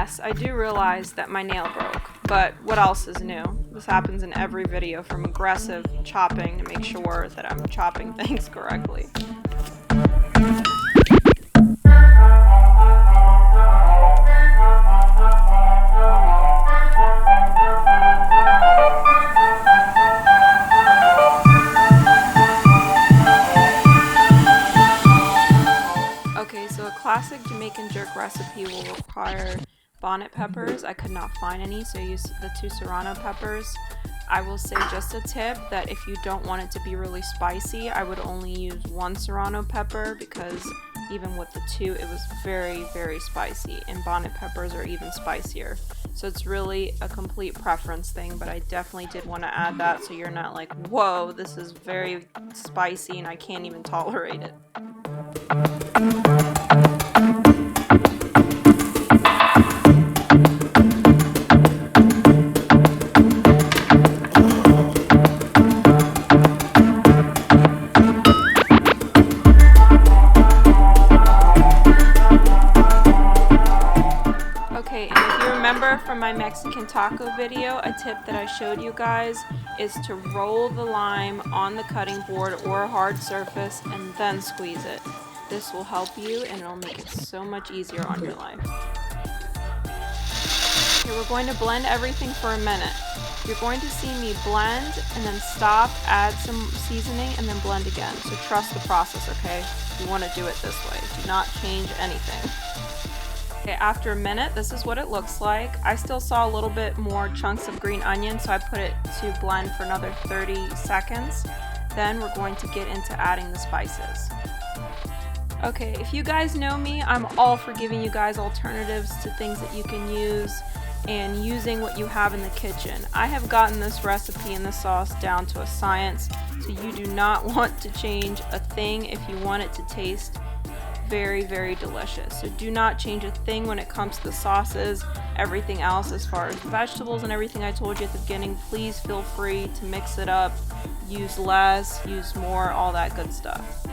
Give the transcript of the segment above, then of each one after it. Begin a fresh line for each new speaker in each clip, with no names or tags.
yes, I do realize that my nail broke, but what else is new? This happens in every video, from aggressive chopping to make sure that I'm chopping things correctly. Okay, so a classic Jamaican jerk recipe will require bonnet peppers. I could not find any, so I used the 2 serrano peppers. I will say just a tip that if you don't want it to be really spicy, I would only use 1 serrano pepper, because even with the 2 it was very, very spicy, and bonnet peppers are even spicier. So it's really a complete preference thing, but I definitely did want to add that so you're not like, whoa, this is very spicy and I can't even tolerate it. Okay, and if you remember from my Mexican taco video, a tip that I showed you guys is to roll the lime on the cutting board or a hard surface and then squeeze it. This will help you and it'll make it so much easier on your life. Okay, we're going to blend everything for a minute. You're going to see me blend and then stop, add some seasoning, and then blend again. So trust the process, okay? You want to do it this way. Do not change anything. Okay, after a minute, this is what it looks like. I still saw a little bit more chunks of green onion, so I put it to blend for another 30 seconds. Then we're going to get into adding the spices. Okay, if you guys know me, I'm all for giving you guys alternatives to things that you can use and using what you have in the kitchen. I have gotten this recipe and this sauce down to a science, so you do not want to change a thing if you want it to taste very, very delicious. So do not change a thing when it comes to the sauces. Everything else, as far as vegetables and everything I told you at the beginning, please feel free to mix it up. Use less, use more, all that good stuff.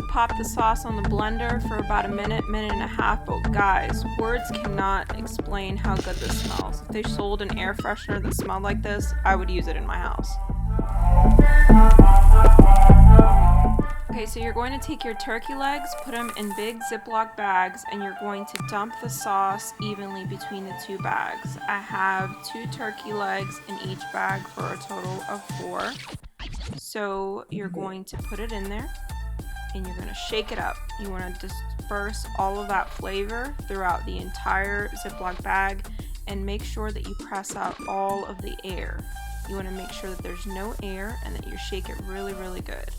Pop the sauce on the blender for about a minute, minute and a half, but guys, words cannot explain how good this smells. If they sold an air freshener that smelled like this, I would use it in my house. Okay, so you're going to take your turkey legs, put them in big Ziploc bags, and you're going to dump the sauce evenly between the 2 bags. I have 2 turkey legs in each bag for a total of 4. So you're going to put it in there, and you're going to shake it up. You want to disperse all of that flavor throughout the entire Ziploc bag, and make sure that you press out all of the air. You want to make sure that there's no air and that you shake it really, really good.